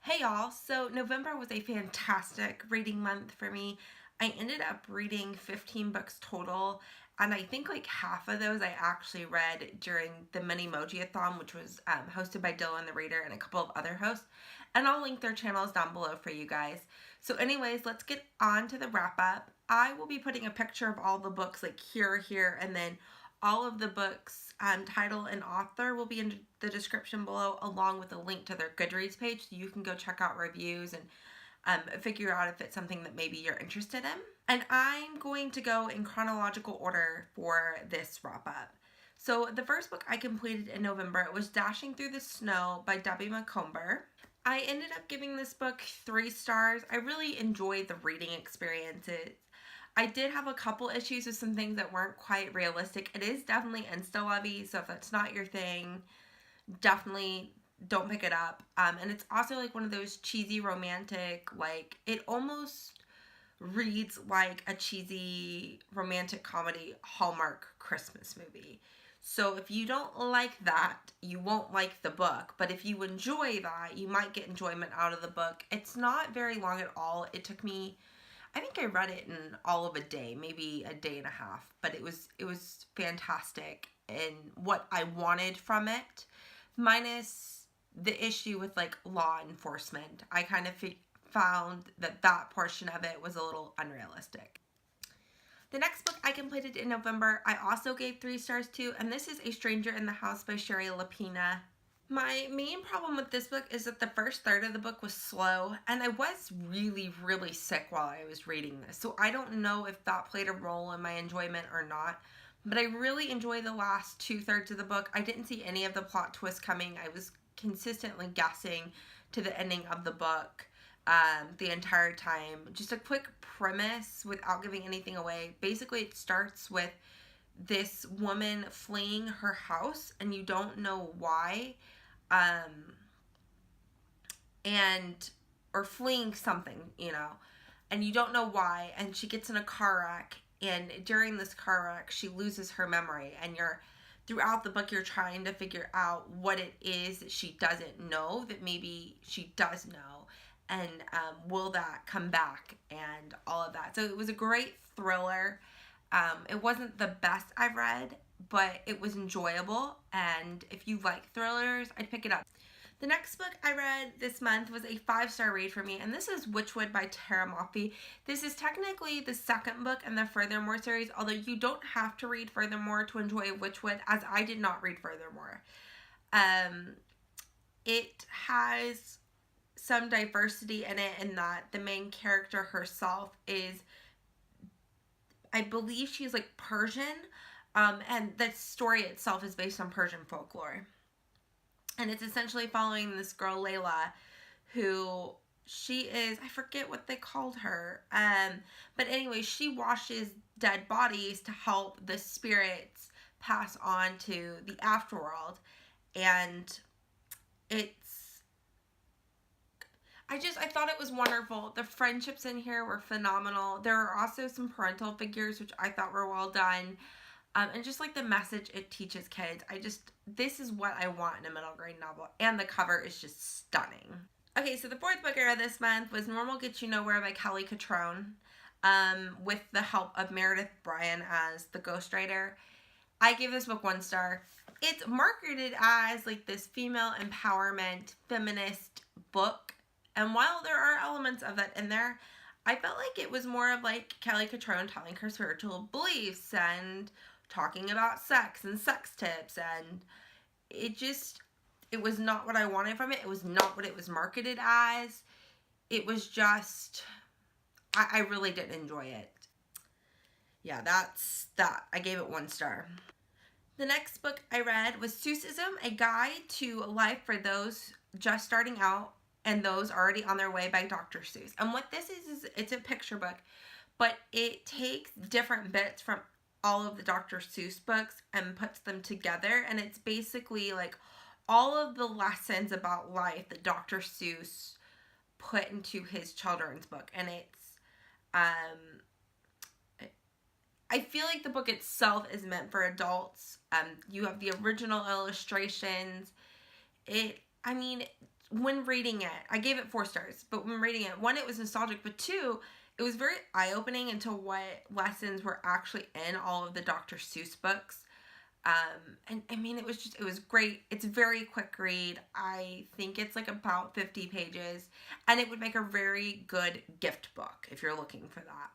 Hey y'all, so November was a fantastic reading month for me. I ended up reading 15 books total, and I think like half of those I actually read during the mini Emoji-a-thon, which was hosted by Dylan the Reader and a couple of other hosts. And I'll link their channels down below for you guys. So anyways, let's get on to the wrap up. I will be putting a picture of all the books like here, and then all of the books, title and author will be in the description below, along with a link to their Goodreads page, so you can go check out reviews and figure out if it's something that maybe you're interested in. And I'm going to go in chronological order for this wrap up. So the first book I completed in November was Dashing Through the Snow by Debbie Macomber. I ended up giving this book 3 stars. I really enjoyed the reading experience. I did have a couple issues with some things that weren't quite realistic. It is definitely insta-lovey, so if that's not your thing, definitely don't pick it up. And it's also like one of those cheesy romantic, like it almost reads like a cheesy romantic comedy Hallmark Christmas movie. So if you don't like that, you won't like the book. But if you enjoy that, you might get enjoyment out of the book. It's not very long at all. It took me, I think I read it in all of a day, maybe a day and a half, but it was fantastic in what I wanted from it, minus the issue with like law enforcement. I kind of found that portion of it was a little unrealistic. The next book I completed in November, I also gave 3 stars to, and this is A Stranger in the House by Sherry Lapina. My main problem with this book is that the first third of the book was slow, and I was really sick while I was reading this, so I don't know if that played a role in my enjoyment or not, but I really enjoyed the last 2/3 of the book. I didn't see any of the plot twists coming. I was consistently guessing to the ending of the book the entire time. Just a quick premise without giving anything away. Basically, it starts with this woman fleeing her house, and you don't know why, or fleeing something, and you don't know why, and she gets in a car wreck, and during this car wreck, she loses her memory, and throughout the book, you're trying to figure out what it is that she doesn't know that maybe she does know, and will that come back, and all of that. So it was a great thriller. It wasn't the best I've read, but it was enjoyable, and if you like thrillers, I'd pick it up. The next book I read this month was a 5-star read for me, and this is Witchwood by Tara Mafi. This is technically the second book in the Furthermore series, although you don't have to read Furthermore to enjoy Witchwood, as I did not read Furthermore. It has some diversity in it, in that the main character herself is, I believe she's like Persian, and the story itself is based on Persian folklore. And it's essentially following this girl, Layla, who she is, I forget what they called her. But anyway, she washes dead bodies to help the spirits pass on to the afterworld. And I thought it was wonderful. The friendships in here were phenomenal. There are also some parental figures, which I thought were well done. And just like the message it teaches kids, this is what I want in a middle grade novel. And the cover is just stunning. Okay, so the 4th book I read this month was Normal Gets You Nowhere by Kelly Cutrone, with the help of Meredith Bryan as the ghostwriter. I gave this book 1 star. It's marketed as like this female empowerment feminist book. And while there are elements of that in there, I felt like it was more of like Kelly Cutrone telling her spiritual beliefs and talking about sex and sex tips, and it was not what I wanted from it. It was not what it was marketed as. It was just, I really didn't enjoy it. Yeah, that's that. I gave it 1 star. The next book I read was Seussism, A Guide to Life for Those Just Starting Out and Those Already on Their Way by Dr. Seuss. And what this is it's a picture book, but it takes different bits from all of the Dr. Seuss books and puts them together, and it's basically like all of the lessons about life that Dr. Seuss put into his children's book. And it's I feel like the book itself is meant for adults. You have the original illustrations. when reading it, I gave it 4 stars, but when reading it, one, it was nostalgic, but two, it was very eye-opening into what lessons were actually in all of the Dr. Seuss books. And I mean, it was great. It's a very quick read. I think it's like about 50 pages, and it would make a very good gift book if you're looking for that.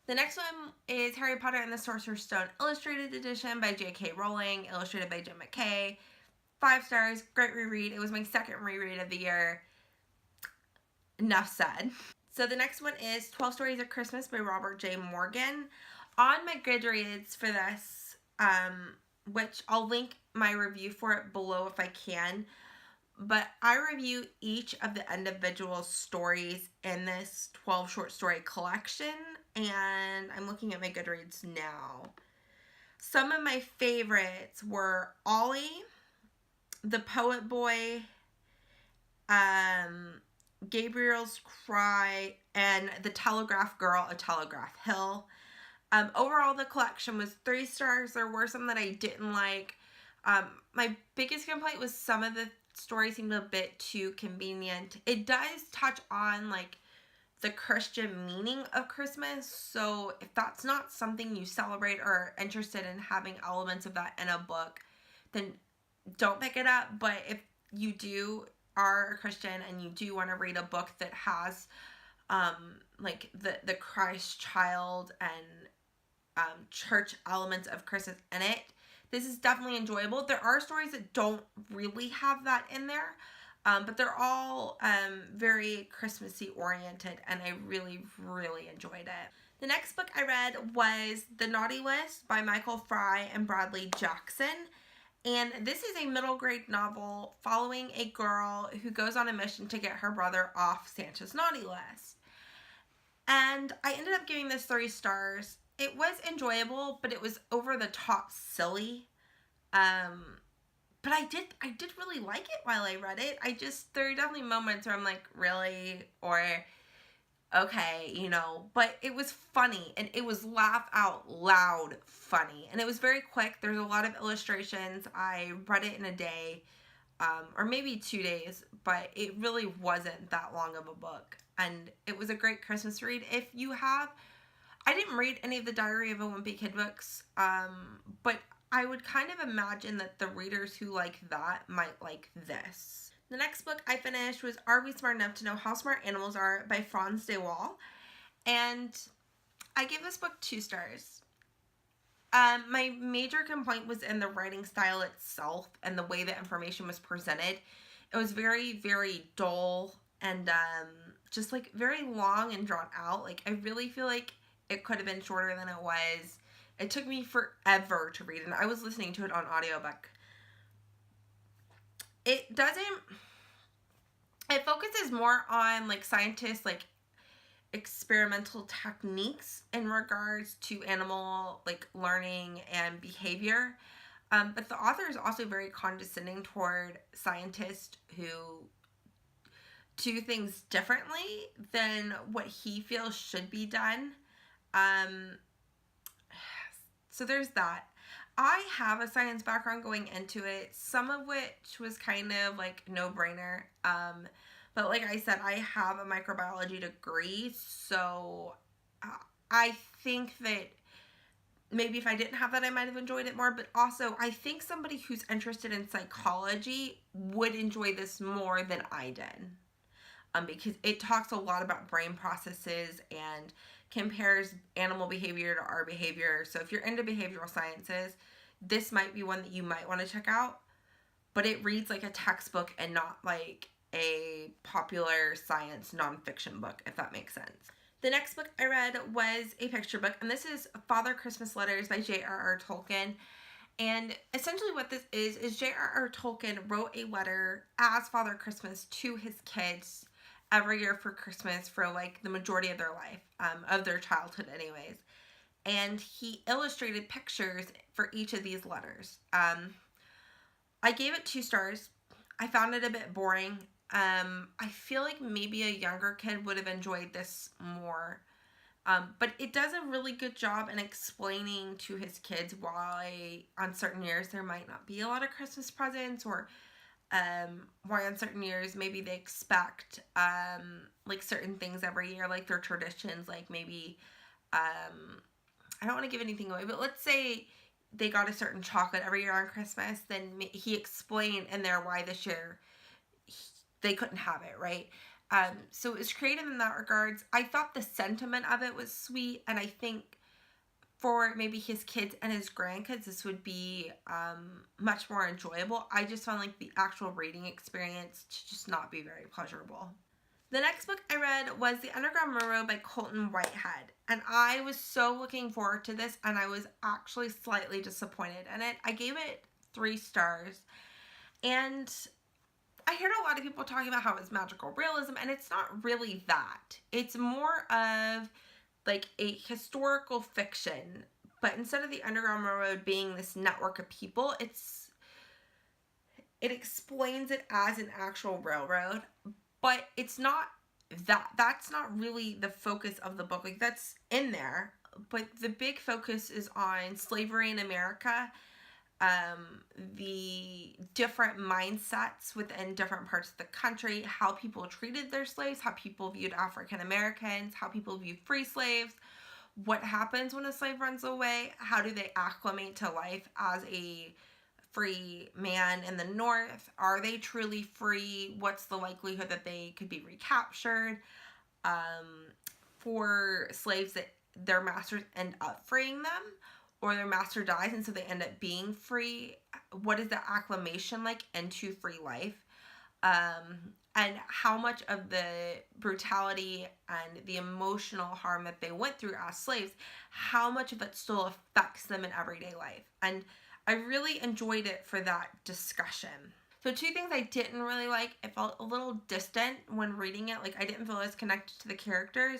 The next one is Harry Potter and the Sorcerer's Stone Illustrated Edition by J.K. Rowling, illustrated by Jim McKay. 5 stars, great reread. It was my second reread of the year. Enough said. So the next one is 12 Stories of Christmas by Robert J. Morgan. On my Goodreads for this, which I'll link my review for it below if I can, but I review each of the individual stories in this 12 short story collection, and I'm looking at my Goodreads now. Some of my favorites were Ollie, The Poet Boy, Gabriel's Cry, and The Telegraph Girl of Telegraph Hill. Overall, the collection was 3 stars. There were some that I didn't like. My biggest complaint was some of the stories seemed a bit too convenient. It does touch on like the Christian meaning of Christmas, so if that's not something you celebrate or are interested in having elements of that in a book, then don't pick it up. But if you are a Christian and you do want to read a book that has like the Christ child and church elements of Christmas in it, this is definitely enjoyable. There are stories that don't really have that in there, but they're all very Christmassy oriented, and I really, really enjoyed it. The next book I read was The Naughty List by Michael Fry and Bradley Jackson. And this is a middle grade novel following a girl who goes on a mission to get her brother off Santa's naughty list. And I ended up giving this 3 stars. It was enjoyable, but it was over the top silly. But I did really like it while I read it. There are definitely moments where I'm like, really? Or, okay, you know, but it was funny, and it was laugh out loud funny, and it was very quick. There's a lot of illustrations. I read it in a day, or maybe 2 days, but it really wasn't that long of a book, and it was a great Christmas read. I didn't read any of the Diary of a Wimpy Kid books, but I would kind of imagine that the readers who like that might like this. The next book I finished was Are We Smart Enough to Know How Smart Animals Are by Franz de Waal, and I gave this book 2 stars. My major complaint was in the writing style itself and the way the information was presented. It was very, very dull and just like very long and drawn out. Like, I really feel like it could have been shorter than it was. It took me forever to read, and I was listening to it on audiobook. It focuses more on like scientists, like experimental techniques in regards to animal like learning and behavior. But the author is also very condescending toward scientists who do things differently than what he feels should be done. So there's that. I have a science background going into it, some of which was kind of like no-brainer. But like I said, I have a microbiology degree, so I think that maybe if I didn't have that, I might have enjoyed it more. But also, I think somebody who's interested in psychology would enjoy this more than I did. Because it talks a lot about brain processes and compares animal behavior to our behavior. So if you're into behavioral sciences, this might be one that you might want to check out. But it reads like a textbook and not like a popular science nonfiction book, if that makes sense. The next book I read was a picture book, and this is Father Christmas Letters by J.R.R. Tolkien. And essentially what this is J.R.R. Tolkien wrote a letter as Father Christmas to his kids every year for Christmas for like the majority of their life, of their childhood anyways. And he illustrated pictures for each of these letters. I gave it 2 stars. I found it a bit boring. I feel like maybe a younger kid would have enjoyed this more. But it does a really good job in explaining to his kids why on certain years there might not be a lot of Christmas presents, or why on certain years maybe they expect like certain things every year, like their traditions, like maybe I don't want to give anything away, but let's say they got a certain chocolate every year on Christmas, then he explained in there why this year they couldn't have it, right? So it was creative in that regards. I thought the sentiment of it was sweet, and I think for maybe his kids and his grandkids, this would be much more enjoyable. I just found like the actual reading experience to just not be very pleasurable. The next book I read was The Underground Railroad by Colton Whitehead, and I was so looking forward to this, and I was actually slightly disappointed in it. I gave it 3 stars, and I heard a lot of people talking about how it's magical realism, and it's not really that. It's more of like a historical fiction, but instead of the Underground Railroad being this network of people, it explains it as an actual railroad, but it's not that. That's not really the focus of the book. Like, that's in there, but the big focus is on slavery in America, the different mindsets within different parts of the country, how people treated their slaves, how people viewed African Americans, how people viewed free slaves, what happens when a slave runs away, how do they acclimate to life as a free man in the North, are they truly free, what's the likelihood that they could be recaptured, for slaves that their masters end up freeing them, or their master dies and so they end up being free, what is the acclimation like into free life, and how much of the brutality and the emotional harm that they went through as slaves, how much of it still affects them in everyday life. And I really enjoyed it for that discussion. So 2 things I didn't really like: it felt a little distant when reading it. Like, I didn't feel as connected to the characters.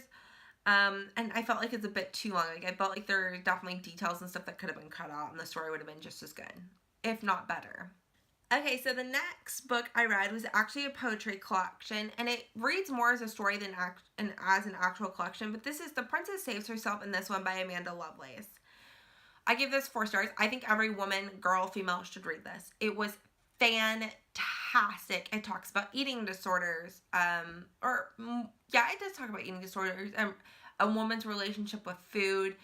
And I felt like it's a bit too long. Like, I felt like there are definitely details and stuff that could have been cut out, and the story would have been just as good, if not better. Okay, so the next book I read was actually a poetry collection, and it reads more as a story than as an actual collection, but this is The Princess Saves Herself in This One by Amanda Lovelace. I give this 4 stars. I think every woman, girl, female should read this. It was fantastic. It talks about eating disorders, it does talk about eating disorders, a woman's relationship with food,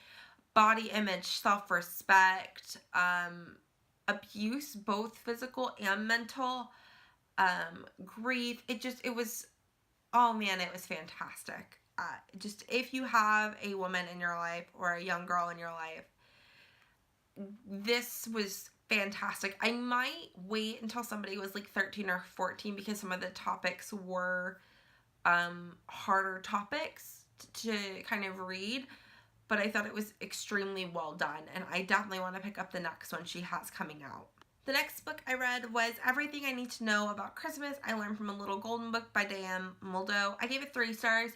body image, self-respect, abuse, both physical and mental, grief. It was fantastic. Just if you have a woman in your life or a young girl in your life, this was fantastic. I might wait until somebody was like 13 or 14 because some of the topics were harder topics to kind of read, but I thought it was extremely well done, and I definitely want to pick up the next one she has coming out. The next book I read was Everything I Need to Know About Christmas, I Learned from a Little Golden Book by Diane Muldoe. I gave it 3 stars.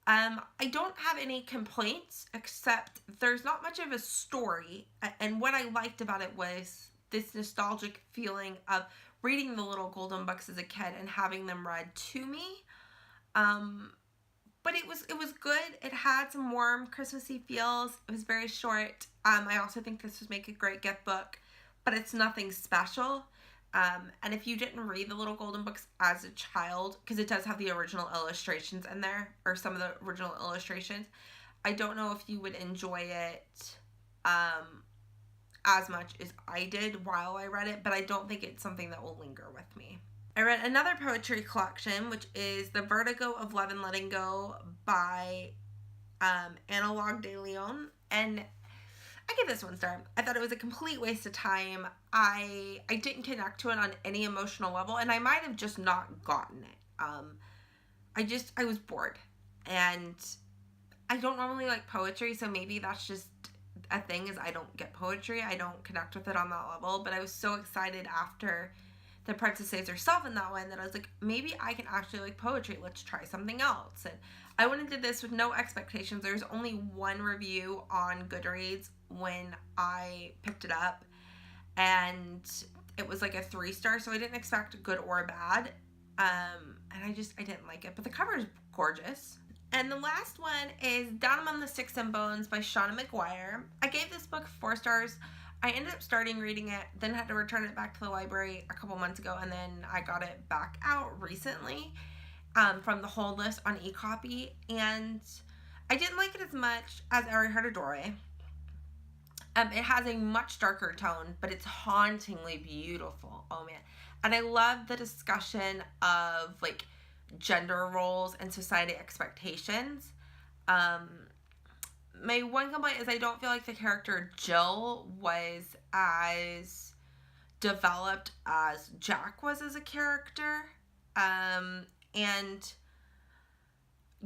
I don't have any complaints, except there's not much of a story, and what I liked about it was this nostalgic feeling of reading the Little Golden Books as a kid and having them read to me. But it was good. It had some warm Christmassy feels. It was very short. I also think this would make a great gift book, but it's nothing special. And if you didn't read the Little Golden Books as a child, because it does have the original illustrations in there, or some of the original illustrations, I don't know if you would enjoy it as much as I did while I read it, but I don't think it's something that will linger with me. I read another poetry collection, which is The Vertigo of Love and Letting Go by Analog de Leon, and I give this 1 star. I thought it was a complete waste of time. I didn't connect to it on any emotional level, and I might have just not gotten it. I was bored, and I don't normally like poetry, so maybe that's just a thing, is I don't get poetry. I don't connect with it on that level, but I was so excited after The Princess Saves Herself in that one that I was like, maybe I can actually like poetry. Let's try something else. And I went into this with no expectations. There's only 1 review on Goodreads when I picked it up, and it was like a 3 star, so I didn't expect good or bad. And I didn't like it, but the cover is gorgeous. And the last one is Down Among the Sticks and Bones by Shauna McGuire. I gave this book 4 stars. I ended up starting reading it, then had to return it back to the library a couple months ago, and then I got it back out recently from the hold list on eCopy, and I didn't like it as much as Every Heart a Doorway. It has a much darker tone, but it's hauntingly beautiful. Oh man. And I love the discussion of like gender roles and society expectations. Um, my one complaint is I don't feel like the character Jill was as developed as Jack was as a character. And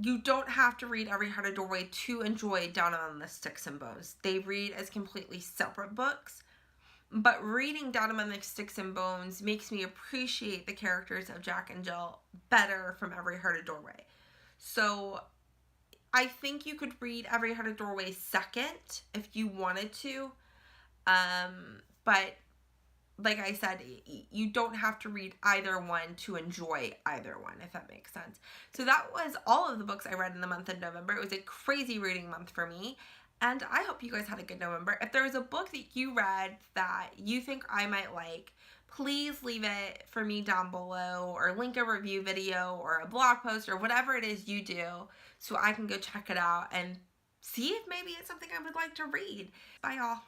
you don't have to read Every Heart a Doorway to enjoy Down on the Sticks and Bones. They read as completely separate books. But reading Down Among the Sticks and Bones makes me appreciate the characters of Jack and Jill better from Every Heart a Doorway. So I think you could read Every Heart a Doorway second if you wanted to. But like I said, you don't have to read either one to enjoy either one, if that makes sense. So that was all of the books I read in the month of November. It was a crazy reading month for me, and I hope you guys had a good November. If there was a book that you read that you think I might like, please leave it for me down below, or link a review video or a blog post or whatever it is you do so I can go check it out and see if maybe it's something I would like to read. Bye, y'all.